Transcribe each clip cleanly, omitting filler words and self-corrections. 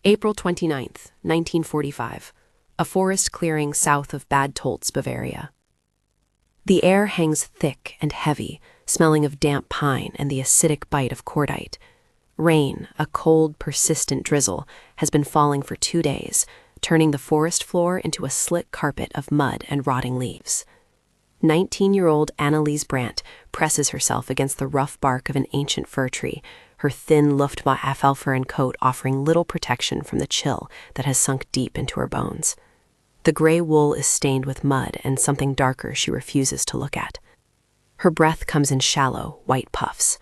April 29th, 1945. A forest clearing south of Bad Tolz, Bavaria. The air hangs thick and heavy, smelling of damp pine and the acidic bite of cordite. Rain, a cold, persistent drizzle, has been falling for 2 days, turning the forest floor into a slick carpet of mud and rotting leaves. 19-year-old Anneliese Brandt presses herself against the rough bark of an ancient fir tree, her thin Luftwaffe coat offering little protection from the chill that has sunk deep into her bones. The gray wool is stained with mud and something darker she refuses to look at. Her breath comes in shallow, white puffs.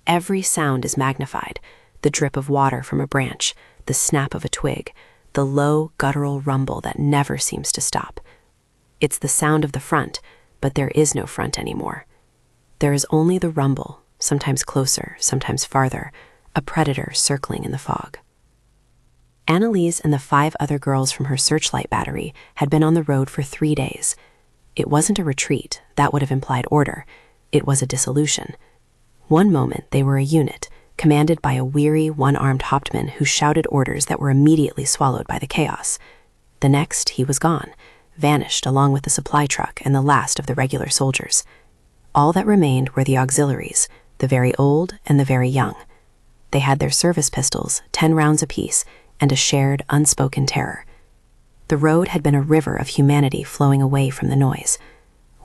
Every sound is magnified: the drip of water from a branch, the snap of a twig, the low, guttural rumble that never seems to stop. It's the sound of the front, but there is no front anymore. There is only the rumble, sometimes closer, sometimes farther, a predator circling in the fog. Anneliese and the 5 other girls from her searchlight battery had been on the road for 3 days. It wasn't a retreat, that would have implied order. It was a dissolution. One moment they were a unit, commanded by a weary, one-armed Hauptmann who shouted orders that were immediately swallowed by the chaos. The next, he was gone, vanished along with the supply truck and the last of the regular soldiers. All that remained were the auxiliaries, the very old and the very young. They had their service pistols, 10 rounds apiece, and a shared, unspoken terror. The road had been a river of humanity flowing away from the noise.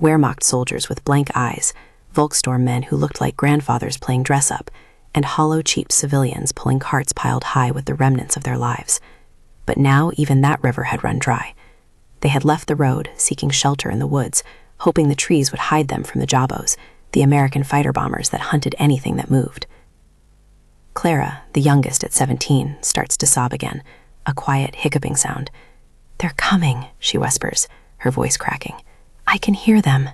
Wehrmacht soldiers with blank eyes, Volkssturm men who looked like grandfathers playing dress-up, and hollow, cheap civilians pulling carts piled high with the remnants of their lives. But now even that river had run dry. They had left the road, seeking shelter in the woods, hoping the trees would hide them from the Jabos, the American fighter bombers that hunted anything that moved. Clara, the youngest at 17, starts to sob again, a quiet, hiccuping sound. "They're coming," she whispers, her voice cracking. "I can hear them."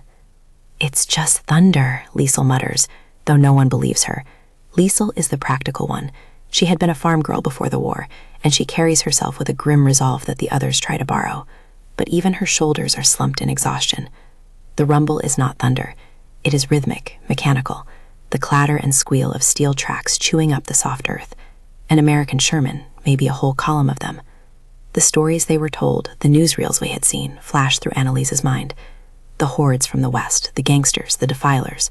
"It's just thunder," Liesel mutters, though no one believes her. Liesel is the practical one. She had been a farm girl before the war, and she carries herself with a grim resolve that the others try to borrow. But even her shoulders are slumped in exhaustion. The rumble is not thunder. It is rhythmic, mechanical, the clatter and squeal of steel tracks chewing up the soft earth. An American Sherman, maybe a whole column of them. The stories they were told, the newsreels we had seen, flashed through Anneliese's mind. The hordes from the west, the gangsters, the defilers.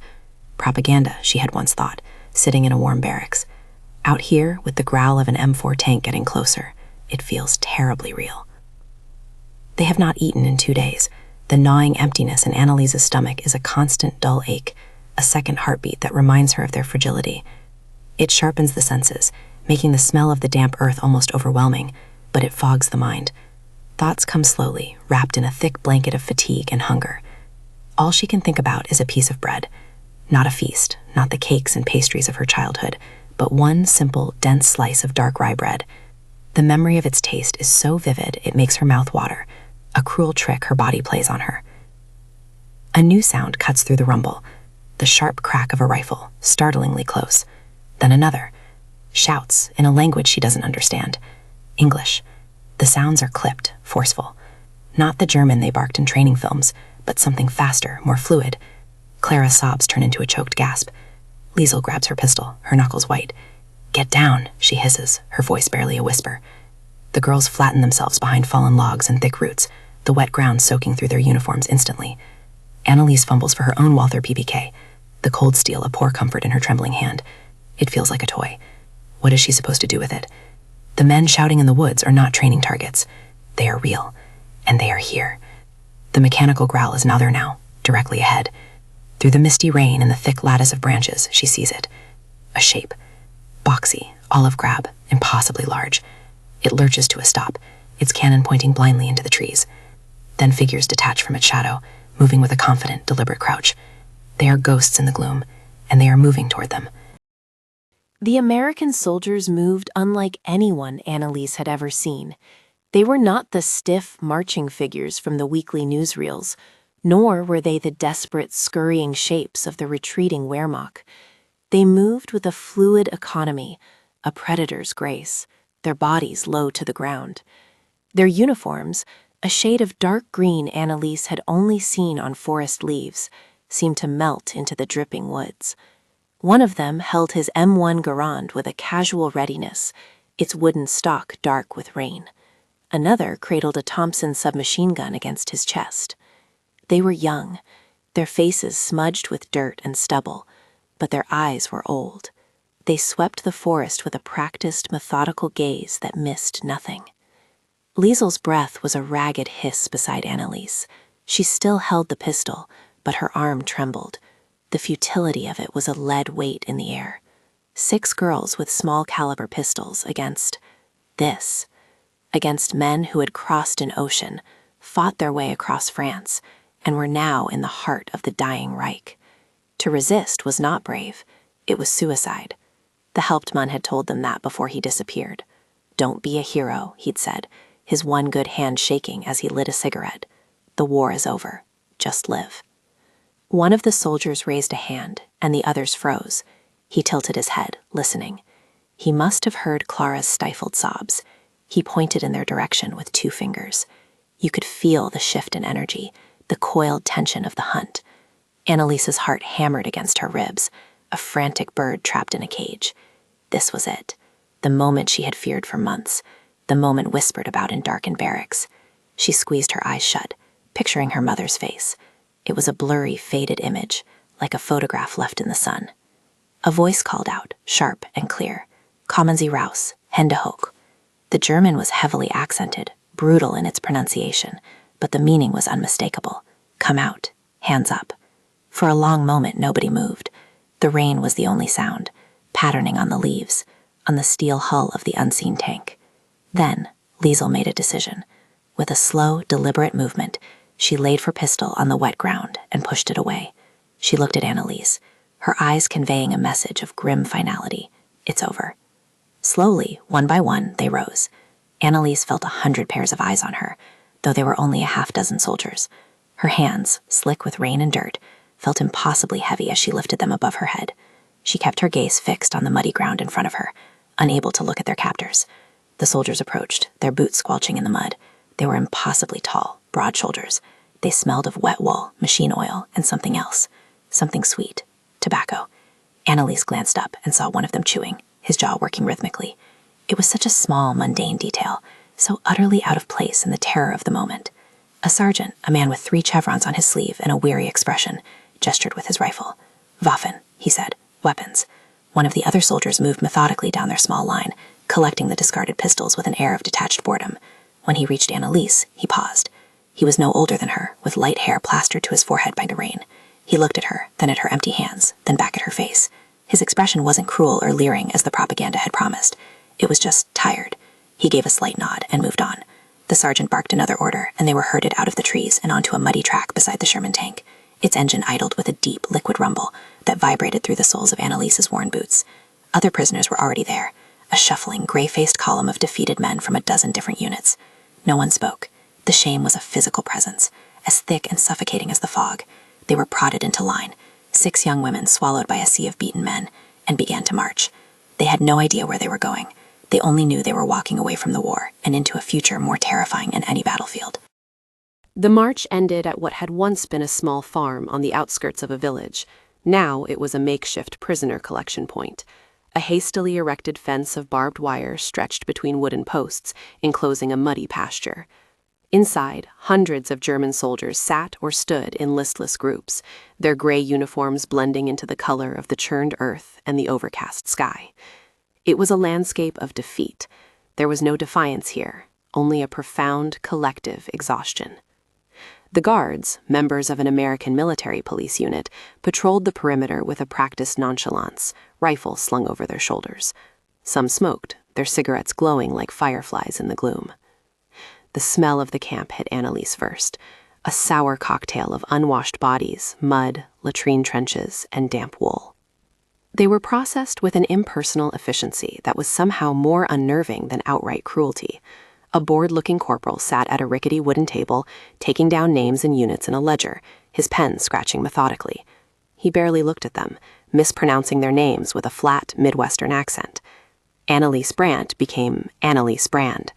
Propaganda, she had once thought, sitting in a warm barracks. Out here, with the growl of an M4 tank getting closer, it feels terribly real. They have not eaten in 2 days. The gnawing emptiness in Anneliese's stomach is a constant dull ache, a second heartbeat that reminds her of their fragility. It sharpens the senses, making the smell of the damp earth almost overwhelming, but it fogs the mind. Thoughts come slowly, wrapped in a thick blanket of fatigue and hunger. All she can think about is a piece of bread. Not a feast, not the cakes and pastries of her childhood, but one simple, dense slice of dark rye bread. The memory of its taste is so vivid it makes her mouth water, a cruel trick her body plays on her. A new sound cuts through the rumble, the sharp crack of a rifle, startlingly close. Then another. Shouts, in a language she doesn't understand. English. The sounds are clipped, forceful. Not the German they barked in training films, but something faster, more fluid. Clara's sobs turn into a choked gasp. Liesel grabs her pistol, her knuckles white. "Get down," she hisses, her voice barely a whisper. The girls flatten themselves behind fallen logs and thick roots, the wet ground soaking through their uniforms instantly. Anneliese fumbles for her own Walther PPK, the cold steel a poor comfort in her trembling hand. It feels like a toy. What is she supposed to do with it? The men shouting in the woods are not training targets. They are real, and they are here. The mechanical growl is another now, directly ahead. Through the misty rain and the thick lattice of branches, she sees it. A shape. Boxy, olive drab, impossibly large. It lurches to a stop, its cannon pointing blindly into the trees. Then figures detach from its shadow, moving with a confident, deliberate crouch. They are ghosts in the gloom, and they are moving toward them. The American soldiers moved unlike anyone Anneliese had ever seen. They were not the stiff, marching figures from the weekly newsreels, nor were they the desperate, scurrying shapes of the retreating Wehrmacht. They moved with a fluid economy, a predator's grace, their bodies low to the ground. Their uniforms, a shade of dark green Anneliese had only seen on forest leaves, seemed to melt into the dripping woods. One of them held his M1 Garand with a casual readiness, its wooden stock dark with rain. Another cradled a Thompson submachine gun against his chest. They were young, their faces smudged with dirt and stubble, but their eyes were old. They swept the forest with a practiced, methodical gaze that missed nothing. Liesel's breath was a ragged hiss beside Annalise. She still held the pistol, but her arm trembled. The futility of it was a lead weight in the air. 6 girls with small-caliber pistols against this. Against men who had crossed an ocean, fought their way across France, and were now in the heart of the dying Reich. To resist was not brave, it was suicide. The Hauptmann had told them that before he disappeared. "Don't be a hero," he'd said, his one good hand shaking as he lit a cigarette. "The war is over. Just live." One of the soldiers raised a hand, and the others froze. He tilted his head, listening. He must have heard Clara's stifled sobs. He pointed in their direction with 2 fingers. You could feel the shift in energy, the coiled tension of the hunt. Annalise's heart hammered against her ribs, a frantic bird trapped in a cage. This was it, the moment she had feared for months, the moment whispered about in darkened barracks. She squeezed her eyes shut, picturing her mother's face. It was a blurry, faded image, like a photograph left in the sun. A voice called out, sharp and clear, "Kommen Sie raus, Hände hoch." The German was heavily accented, brutal in its pronunciation, but the meaning was unmistakable. Come out, hands up. For a long moment, nobody moved. The rain was the only sound, patterning on the leaves, on the steel hull of the unseen tank. Then, Liesel made a decision. With a slow, deliberate movement, she laid her pistol on the wet ground and pushed it away. She looked at Annalise, her eyes conveying a message of grim finality. It's over. Slowly, one by one, they rose. Annalise felt 100 pairs of eyes on her, though there were only a half-dozen soldiers. Her hands, slick with rain and dirt, felt impossibly heavy as she lifted them above her head. She kept her gaze fixed on the muddy ground in front of her, unable to look at their captors. The soldiers approached, their boots squelching in the mud. They were impossibly tall, broad shoulders. They smelled of wet wool, machine oil, and something else. Something sweet. Tobacco. Annalise glanced up and saw one of them chewing, his jaw working rhythmically. It was such a small, mundane detail, so utterly out of place in the terror of the moment. A sergeant, a man with 3 chevrons on his sleeve and a weary expression, gestured with his rifle. "Waffen," he said. "Weapons." One of the other soldiers moved methodically down their small line, collecting the discarded pistols with an air of detached boredom. When he reached Annalise, he paused. He was no older than her, with light hair plastered to his forehead by the rain. He looked at her, then at her empty hands, then back at her face. His expression wasn't cruel or leering as the propaganda had promised. It was just tired. He gave a slight nod and moved on. The sergeant barked another order, and they were herded out of the trees and onto a muddy track beside the Sherman tank. Its engine idled with a deep, liquid rumble that vibrated through the soles of Annalise's worn boots. Other prisoners were already there, a shuffling, gray-faced column of defeated men from a dozen different units. No one spoke. The shame was a physical presence, as thick and suffocating as the fog. They were prodded into line, 6 young women swallowed by a sea of beaten men, and began to march. They had no idea where they were going. They only knew they were walking away from the war and into a future more terrifying than any battlefield. The march ended at what had once been a small farm on the outskirts of a village. Now it was a makeshift prisoner collection point. A hastily erected fence of barbed wire stretched between wooden posts, enclosing a muddy pasture. Inside, hundreds of German soldiers sat or stood in listless groups, their gray uniforms blending into the color of the churned earth and the overcast sky. It was a landscape of defeat. There was no defiance here, only a profound collective exhaustion. The guards, members of an American military police unit, patrolled the perimeter with a practiced nonchalance, rifles slung over their shoulders. Some smoked, their cigarettes glowing like fireflies in the gloom. The smell of the camp hit Annalise first, a sour cocktail of unwashed bodies, mud, latrine trenches, and damp wool. They were processed with an impersonal efficiency that was somehow more unnerving than outright cruelty. A bored-looking corporal sat at a rickety wooden table, taking down names and units in a ledger, his pen scratching methodically. He barely looked at them, mispronouncing their names with a flat Midwestern accent. Annalise Brandt became Annalise Brand.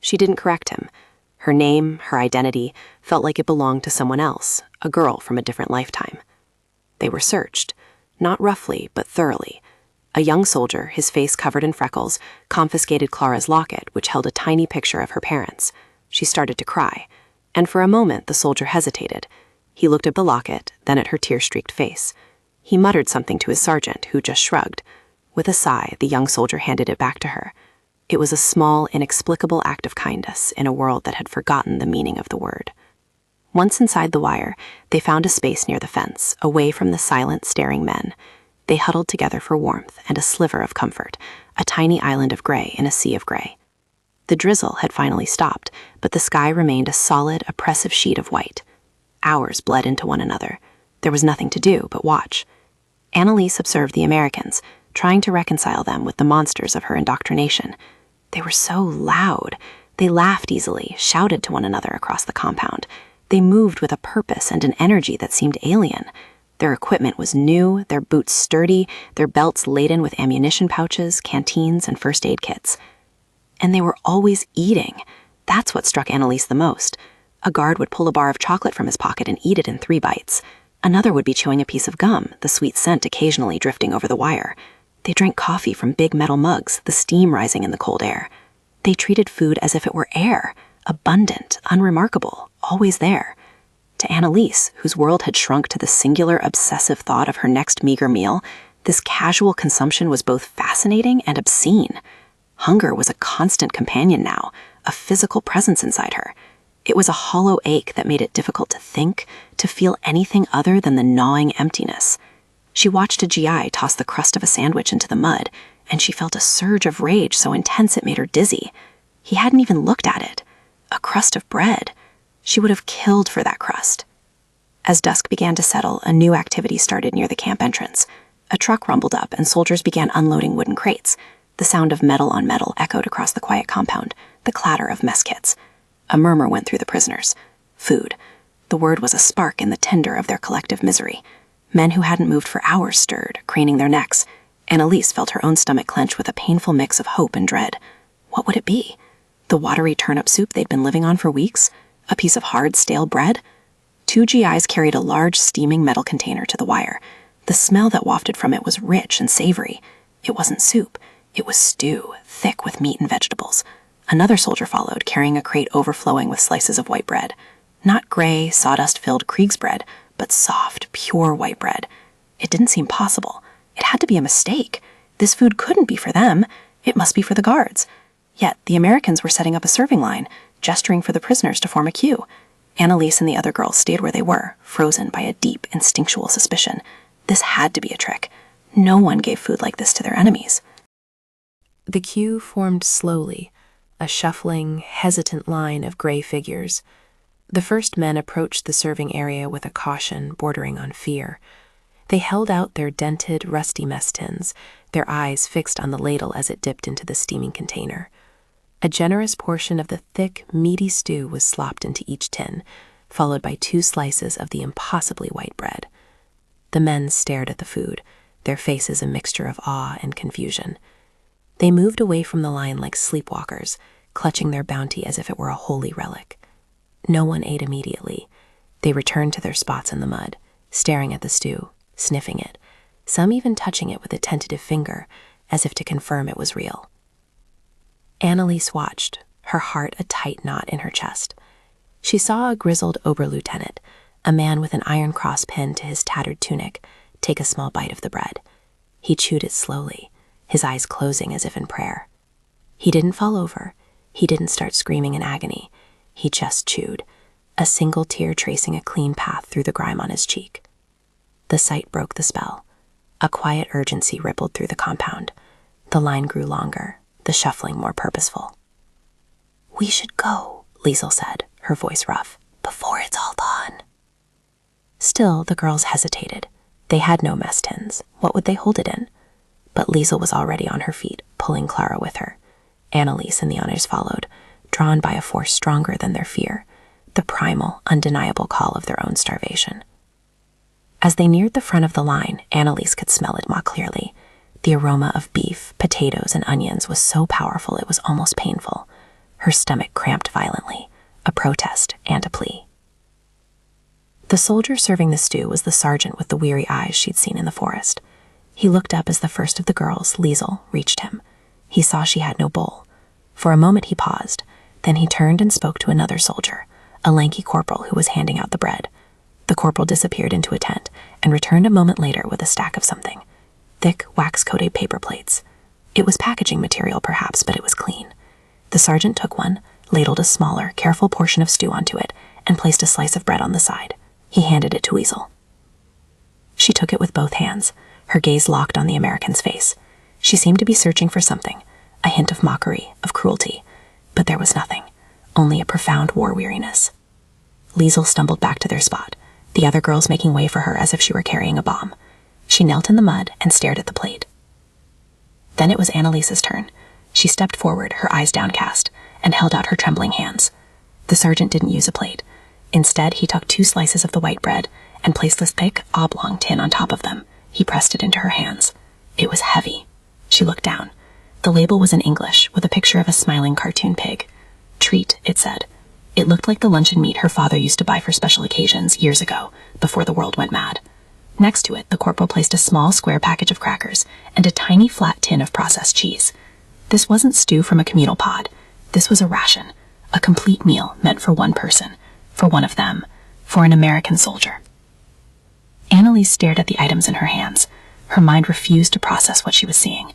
She didn't correct him. Her name, her identity, felt like it belonged to someone else, a girl from a different lifetime. They were searched, not roughly, but thoroughly. A young soldier, his face covered in freckles, confiscated Clara's locket, which held a tiny picture of her parents. She started to cry, and for a moment the soldier hesitated. He looked at the locket, then at her tear-streaked face. He muttered something to his sergeant, who just shrugged. With a sigh, the young soldier handed it back to her. It was a small, inexplicable act of kindness in a world that had forgotten the meaning of the word. Once inside the wire, they found a space near the fence, away from the silent, staring men. They huddled together for warmth and a sliver of comfort, a tiny island of gray in a sea of gray. The drizzle had finally stopped, but the sky remained a solid, oppressive sheet of white. Hours bled into one another. There was nothing to do but watch. Annalise observed the Americans, trying to reconcile them with the monsters of her indoctrination. They were so loud. They laughed easily, shouted to one another across the compound. They moved with a purpose and an energy that seemed alien. Their equipment was new, their boots sturdy, their belts laden with ammunition pouches, canteens, and first aid kits. And they were always eating. That's what struck Annalise the most. A guard would pull a bar of chocolate from his pocket and eat it in 3 bites. Another would be chewing a piece of gum, the sweet scent occasionally drifting over the wire. They drank coffee from big metal mugs, the steam rising in the cold air. They treated food as if it were air, abundant, unremarkable, always there. To Annalise, whose world had shrunk to the singular obsessive thought of her next meager meal, this casual consumption was both fascinating and obscene. Hunger was a constant companion now, a physical presence inside her. It was a hollow ache that made it difficult to think, to feel anything other than the gnawing emptiness. She watched a GI toss the crust of a sandwich into the mud, and she felt a surge of rage so intense it made her dizzy. He hadn't even looked at it. A crust of bread. She would have killed for that crust. As dusk began to settle, a new activity started near the camp entrance. A truck rumbled up, and soldiers began unloading wooden crates. The sound of metal on metal echoed across the quiet compound, the clatter of mess kits. A murmur went through the prisoners. Food. The word was a spark in the tinder of their collective misery. Men who hadn't moved for hours stirred, craning their necks. Annalise felt her own stomach clench with a painful mix of hope and dread. What would it be? The watery turnip soup they'd been living on for weeks? A piece of hard, stale bread? 2 GIs carried a large, steaming metal container to the wire. The smell that wafted from it was rich and savory. It wasn't soup. It was stew, thick with meat and vegetables. Another soldier followed, carrying a crate overflowing with slices of white bread. Not gray, sawdust-filled Krieg's bread, but soft, pure white bread. It didn't seem possible. It had to be a mistake. This food couldn't be for them. It must be for the guards. Yet the Americans were setting up a serving line, gesturing for the prisoners to form a queue. Annalise and the other girls stayed where they were, frozen by a deep, instinctual suspicion. This had to be a trick. No one gave food like this to their enemies. The queue formed slowly, a shuffling, hesitant line of gray figures. The first men approached the serving area with a caution bordering on fear. They held out their dented, rusty mess tins, their eyes fixed on the ladle as it dipped into the steaming container. A generous portion of the thick, meaty stew was slopped into each tin, followed by 2 slices of the impossibly white bread. The men stared at the food, their faces a mixture of awe and confusion. They moved away from the line like sleepwalkers, clutching their bounty as if it were a holy relic. No one ate immediately. They returned to their spots in the mud, staring at the stew, sniffing it, some even touching it with a tentative finger, as if to confirm it was real. Annalise watched, her heart a tight knot in her chest. She saw a grizzled Oberlieutenant, a man with an iron cross pinned to his tattered tunic, take a small bite of the bread. He chewed it slowly, his eyes closing as if in prayer. He didn't fall over. He didn't start screaming in agony. He just chewed, a single tear tracing a clean path through the grime on his cheek. The sight broke the spell. A quiet urgency rippled through the compound. The line grew longer, the shuffling more purposeful. "We should go," Liesel said, her voice rough, "before it's all done." Still, the girls hesitated. They had no mess tins. What would they hold it in? But Liesel was already on her feet, pulling Clara with her. Annalise and the others followed, drawn by a force stronger than their fear, the primal, undeniable call of their own starvation. As they neared the front of the line, Annalise could smell it more clearly. The aroma of beef, potatoes, and onions was so powerful it was almost painful. Her stomach cramped violently, a protest and a plea. The soldier serving the stew was the sergeant with the weary eyes she'd seen in the forest. He looked up as the first of the girls, Liesel, reached him. He saw she had no bowl. For a moment he paused, then he turned and spoke to another soldier, a lanky corporal who was handing out the bread. The corporal disappeared into a tent and returned a moment later with a stack of something. Thick, wax-coated paper plates. It was packaging material perhaps, but it was clean. The sergeant took one, ladled a smaller, careful portion of stew onto it, and placed a slice of bread on the side. He handed it to Liesel. She took it with both hands, her gaze locked on the American's face. She seemed to be searching for something, a hint of mockery, of cruelty, but there was nothing, only a profound war-weariness. Liesel stumbled back to their spot, the other girls making way for her as if she were carrying a bomb. She knelt in the mud and stared at the plate. Then it was Annalise's turn. She stepped forward, her eyes downcast, and held out her trembling hands. The sergeant didn't use a plate. Instead, he took 2 slices of the white bread and placed this thick, oblong tin on top of them. He pressed it into her hands. It was heavy. She looked down. The label was in English, with a picture of a smiling cartoon pig. Treat, it said. It looked like the luncheon meat her father used to buy for special occasions years ago, before the world went mad. Next to it, the corporal placed a small square package of crackers and a tiny flat tin of processed cheese. This wasn't stew from a communal pod. This was a ration, a complete meal meant for one person, for one of them, for an American soldier. Annalise stared at the items in her hands. Her mind refused to process what she was seeing.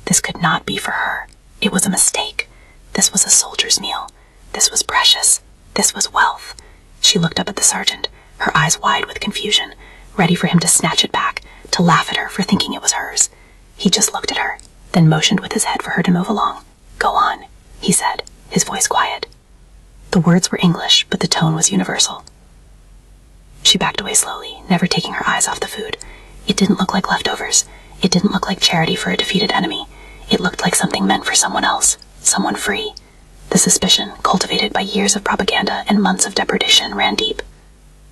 This could not be for her. It was a mistake. This was a soldier's meal. This was precious. This was wealth. She looked up at the sergeant, her eyes wide with confusion, ready for him to snatch it back, to laugh at her for thinking it was hers. He just looked at her, then motioned with his head for her to move along. "Go on," he said, his voice quiet. The words were English, but the tone was universal. She backed away slowly, never taking her eyes off the food. It didn't look like leftovers. It didn't look like charity for a defeated enemy. It looked like something meant for someone else, someone free. The suspicion, cultivated by years of propaganda and months of depredation, ran deep.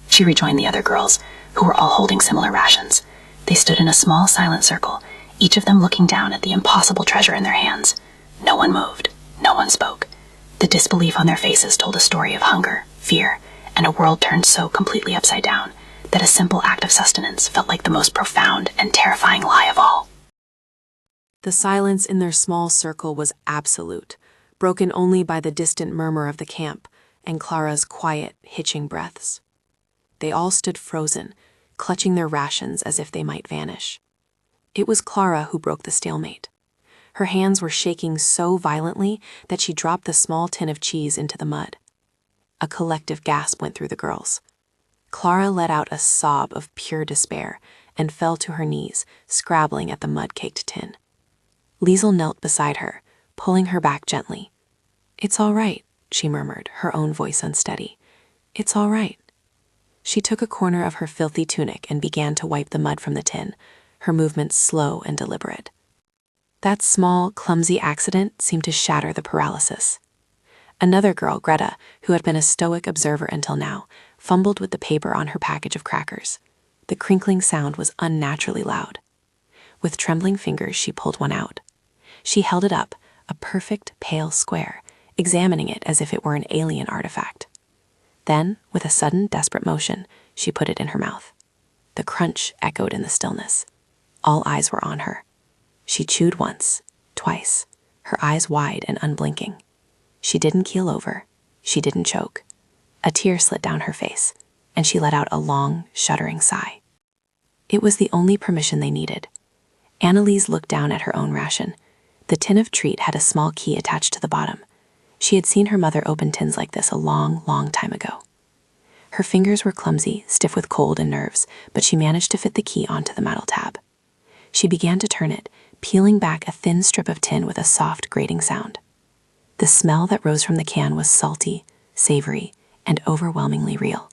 She rejoined the other girls, who were all holding similar rations. They stood in a small, silent circle, each of them looking down at the impossible treasure in their hands. No one moved. No one spoke. The disbelief on their faces told a story of hunger, fear, and a world turned so completely upside down that a simple act of sustenance felt like the most profound and terrifying lie of all. The silence in their small circle was absolute, broken only by the distant murmur of the camp and Clara's quiet, hitching breaths. They all stood frozen, clutching their rations as if they might vanish. It was Clara who broke the stalemate. Her hands were shaking so violently that she dropped the small tin of cheese into the mud. A collective gasp went through the girls. Clara let out a sob of pure despair and fell to her knees, scrabbling at the mud-caked tin. Liesel knelt beside her, pulling her back gently. "It's all right," she murmured, her own voice unsteady. "It's all right." She took a corner of her filthy tunic and began to wipe the mud from the tin, her movements slow and deliberate. That small, clumsy accident seemed to shatter the paralysis. Another girl, Greta, who had been a stoic observer until now, fumbled with the paper on her package of crackers. The crinkling sound was unnaturally loud. With trembling fingers, she pulled one out. She held it up, a perfect, pale square, examining it as if it were an alien artifact. Then, with a sudden, desperate motion, she put it in her mouth. The crunch echoed in the stillness. All eyes were on her. She chewed once, twice, her eyes wide and unblinking. She didn't keel over. She didn't choke. A tear slid down her face, and she let out a long, shuddering sigh. It was the only permission they needed. Annalise looked down at her own ration. The tin of treat had a small key attached to the bottom. She had seen her mother open tins like this a long, long time ago. Her fingers were clumsy, stiff with cold and nerves, but she managed to fit the key onto the metal tab. She began to turn it, peeling back a thin strip of tin with a soft, grating sound. The smell that rose from the can was salty, savory, and overwhelmingly real.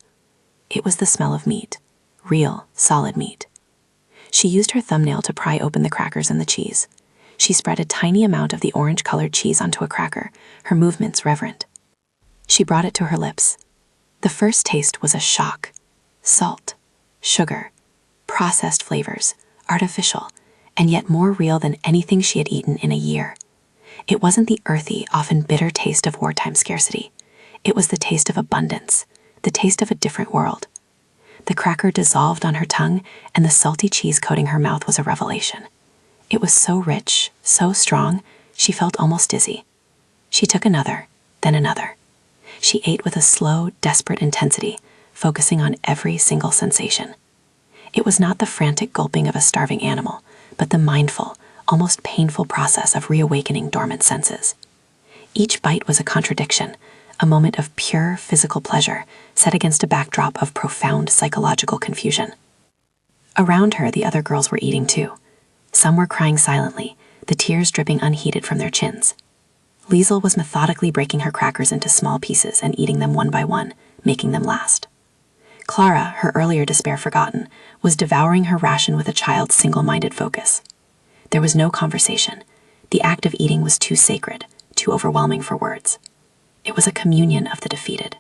It was the smell of meat, real, solid meat. She used her thumbnail to pry open the crackers and the cheese. She spread a tiny amount of the orange-colored cheese onto a cracker, her movements reverent. She brought it to her lips. The first taste was a shock. Salt, sugar, processed flavors, artificial, and yet more real than anything she had eaten in a year. It wasn't the earthy, often bitter taste of wartime scarcity. It was the taste of abundance, the taste of a different world. The cracker dissolved on her tongue, and the salty cheese coating her mouth was a revelation. It was so rich, so strong, she felt almost dizzy. She took another, then another. She ate with a slow, desperate intensity, focusing on every single sensation. It was not the frantic gulping of a starving animal, but the mindful, almost painful process of reawakening dormant senses. Each bite was a contradiction, a moment of pure physical pleasure set against a backdrop of profound psychological confusion. Around her, the other girls were eating too. Some were crying silently, the tears dripping unheeded from their chins. Liesel was methodically breaking her crackers into small pieces and eating them one by one, making them last. Clara, her earlier despair forgotten, was devouring her ration with a child's single-minded focus. There was no conversation. The act of eating was too sacred, too overwhelming for words. It was a communion of the defeated.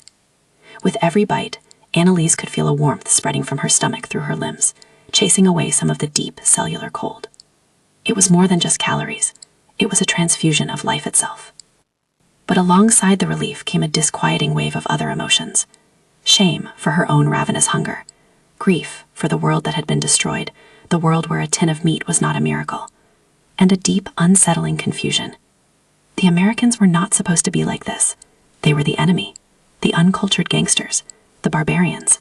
With every bite, Annalise could feel a warmth spreading from her stomach through her limbs, chasing away some of the deep cellular cold. It was more than just calories. It was a transfusion of life itself. But alongside the relief came a disquieting wave of other emotions. Shame for her own ravenous hunger. Grief for the world that had been destroyed, the world where a tin of meat was not a miracle. And a deep, unsettling confusion. The Americans were not supposed to be like this. They were the enemy, the uncultured gangsters, the barbarians.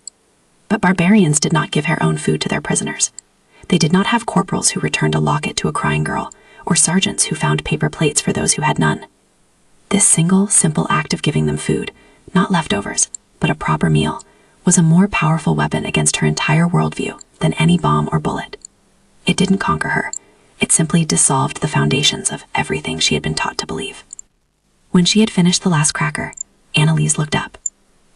But barbarians did not give their own food to their prisoners. They did not have corporals who returned a locket to a crying girl, or sergeants who found paper plates for those who had none. This single, simple act of giving them food, not leftovers, but a proper meal, was a more powerful weapon against her entire worldview than any bomb or bullet. It didn't conquer her. It simply dissolved the foundations of everything she had been taught to believe. When she had finished the last cracker, Annalise looked up.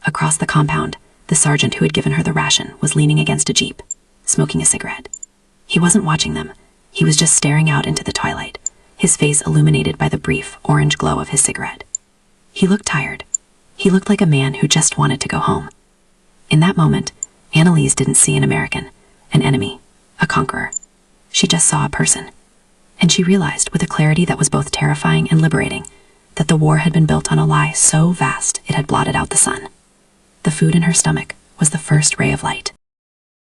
Across the compound, the sergeant who had given her the ration was leaning against a jeep, smoking a cigarette. He wasn't watching them. He was just staring out into the twilight, his face illuminated by the brief orange glow of his cigarette. He looked tired. He looked like a man who just wanted to go home. In that moment, Annalise didn't see an American, an enemy, a conqueror. She just saw a person. And she realized, with a clarity that was both terrifying and liberating, that the war had been built on a lie so vast it had blotted out the sun. The food in her stomach was the first ray of light.